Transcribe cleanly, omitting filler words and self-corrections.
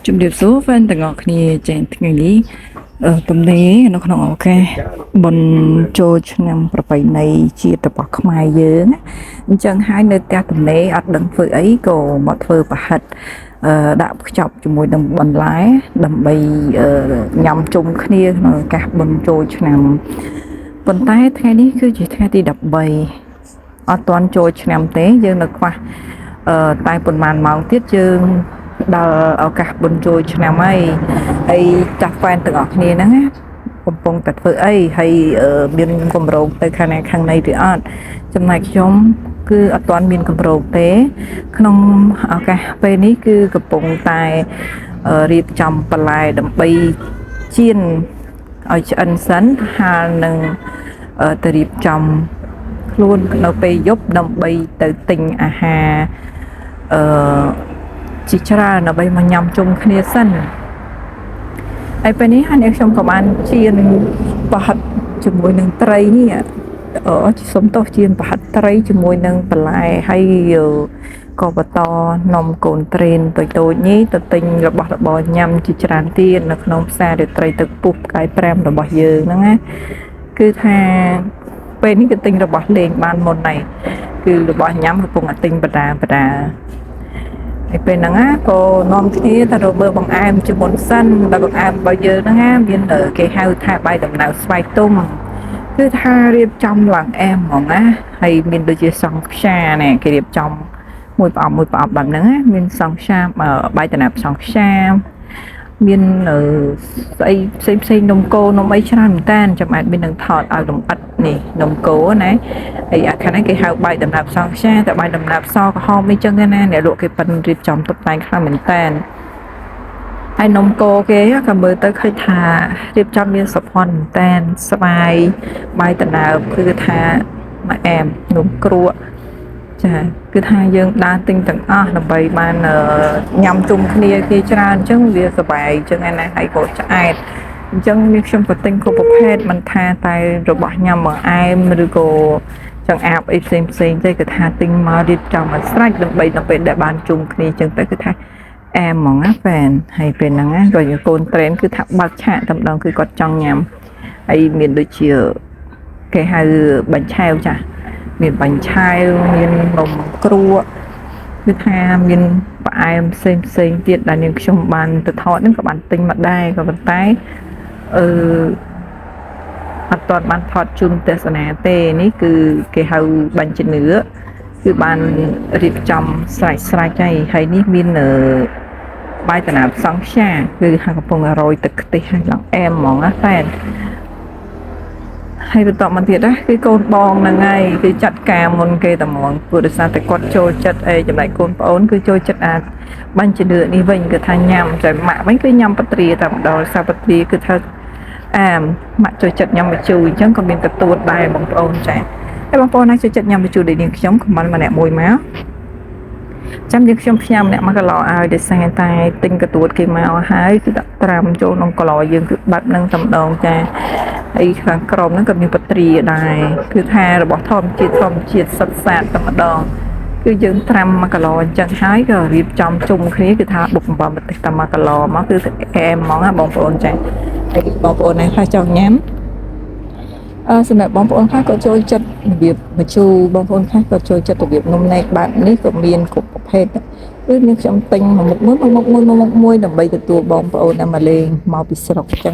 ជំរាបសួរហ្វេនទាំងអស់គ្នាចា៎ថ្ងៃនេះទំនេរនៅក្នុងឱកាសបុណ្យចូលឆ្នាំប្រពៃណីជាតិរបស់ខ្មែរយើងអញ្ចឹងហើយនៅផ្ទះទំនេរអត់ដឹងធ្វើអីក៏មកធ្វើប្រហិតដាក់ខ្ចប់ជាមួយនឹងបន្លែដើម្បីញ៉ាំជុំគ្នាក្នុងឱកាសបុណ្យចូលឆ្នាំប៉ុន្តែថ្ងៃនេះគឺជាថ្ងៃទី13អត់ទាន់ចូលឆ្នាំទេយើងនៅខ្វះតែប៉ុន្មានម៉ោងទៀតយើងដល់ឱកាសបុណ្យចូលឆ្នាំហើយចាស់ហ្វេនទាំងអស់គ្នាហ្នឹងណាកំពុងតែធ្វើអីហើយមានកម្រោងទៅខាងណាខាងណីឬអត់ចំណែកខ្ញុំគឺអត់ទាន់មានកម្រោងទេក្នុងឱកាសពេលនេះគឺកំពុងតែរៀបចំបន្លែដើម្បីចៀនឲ្យឆ្អិនសិនហើយនឹងទៅរៀបចំខ្លួននៅពេលយប់ដើម្បីទៅទិញអាហារជាច្រើនដើម្បីមកញ៉ាំជុំគ្នាសិនហើយពេលនេះហើយខ្ញុំក៏បានជៀនប្រហិតជាមួយនឹងត្រីនេះសុំទោសជៀនប្រហិតត្រីជាមួយនឹងបន្លែហើយក៏បន្តនំកូនត្រេនតូចៗនេះទៅទិញរបស់របរញ៉ាំជាច្រើនទៀតនៅក្នុងផ្សាររាត្រីទឹកពុះផ្កាយ5របស់យើងហ្នឹងណាគឺថាពេលនេះគឺទិញរបស់លេងបានមុនហើយគឺរបស់ញ៉ាំកំពុងតែទិញបដាហើយពេលហ្នឹងក៏នាំគ្នាទៅរកមើលបង្អែមជាមុនសិនដល់បង្អែមរបស់យើងហ្នឹងមានគេហៅថាបាយដំណើបស្វាយទុំគឺថារៀបចំឡើងអែមហ្មងណាហើយមានដូចជាសង់ខ្យាណែគេរៀបចំមួយប្រអប់បែបហ្នឹងណាមានសង់ខ្យាបាយដំណើបសង់ខ្យាមានស្អីផ្សេងនំកូរនំអីច្រើនមែនតើចាំអាចមាននឹងថតឲ្យលំអិតនេះនំកូរណាហើយអាខាងនេះគេហៅបាយដំណើបសង់ខ្យាតែបាយដំណើបសក្រហមអីចឹងណាអ្នកលក់គេប៉ិនរៀបចំតុបតែងខ្លាំងមែនតើហើយនំកូរគេក៏មើលទៅឃើញថារៀបចំមានសុភ័ណ្ឌមែនតើស្វាយបាយដំណើបគឺថាមកអែមនំគ្រក់ចាគឺថាយើងដើរទិញទាំងអស់ដើម្បីបានញ៉ាំជុំគ្នាច្រើនអញ្ចឹងវាសប្បាយអញ្ចឹងណាហើយក៏ឆ្អែតអញ្ចឹងនេះខ្ញុំក៏ទិញគ្រប់ប្រភេទមិនថាតែរបស់ញ៉ាំបង្អែមឬក៏ចង្អាបអីផ្សេងទេគឺថាទិញមករៀបចំឲ្យស្រេចដើម្បីដល់ពេលដែលបានជុំគ្នាអញ្ចឹងទៅគឺថាអែមហ្មងណាហ្វេនហើយពេលហ្នឹងណាក៏កូនត្រេនគឺថាបើកឆាកតែម្ដងគឺគាត់ចង់ញ៉ាំហើយមានដូចជាគេហៅបាញ់ឆែវចាមានបាញ់ឆាវមាននំគ្រក់គឺថាមានផ្អែមផ្សេងទៀតដែលនាងខ្ញុំបានទៅថតហ្នឹងក៏បានទិញមកដែរក៏ប៉ុន្តែអត់ទាន់បានថតជូនទស្សនាទេនេះគឺគេហៅបាញ់ជំនឿគឺបានរៀបចំស្រេចហើយនេះមានបាយដំណើបសង់ខ្យាគឺកំពុងរោយទឹកខ្ទិះឲ្យឡើងអែមហ្មងណាតែហើយបន្តមកទៀតណាគឺកូនបងហ្នឹងហើយគឺចាត់ការមុនគេតែហ្មងព្រោះដោយសារតែគាត់ចូលចិត្តចំណែកកូនប្អូនគឺចូលចិត្តអាបាញ់ជំនឿនេះវិញគឺថាញ៉ាំតែម៉ាក់វិញគឺញ៉ាំបត្រាតែម្ដងសារបត្រាគឺថាម៉ាក់ចូលចិត្តញ៉ាំម្ជូរអញ្ចឹងក៏មានទទួលដែរបងប្អូនចាហើយបងប្អូនណាចូលចិត្តញ៉ាំម្ជូរដូចនាងខ្ញុំខមមិនម្នាក់មួយមកចាំយើងខ្ញុំផ្ញើម្នាក់មកកន្លោឲ្យដោយសារតែទិញកទួតគេមកហើយគឺដាក់ត្រាំចូលក្នុងកន្លោយើងគឺបាត់នឹងតែម្ដងចាហើយខាងក្រោមហ្នឹងក៏មានបត្រាដែរគឺថារបស់ធម្មជាតិសុទ្ធសាធតែម្ដងគឺយើងត្រាំ1គីឡូអញ្ចឹងហើយក៏រៀបចំជុំគ្នាគឺថាបុកបំពងម្ទេសតែ1គីឡូមកគឺអែមហ្មងណាបងប្អូនចាហើយបងប្អូនណាខ្លះចង់ញ៉ាំសម្រាប់បងប្អូនខ្លះក៏ចូលចិត្តរបៀបម្ជូរបងប្អូនខ្លះក៏ចូលចិត្តរបៀបនំនែកបែបនេះក៏មានគ្រប់ប្រភេទគឺខ្ញុំទិញមួយដើម្បីទទួលបងប្អូនដែលមកលេងមកពីស្រុកអញ្ចឹង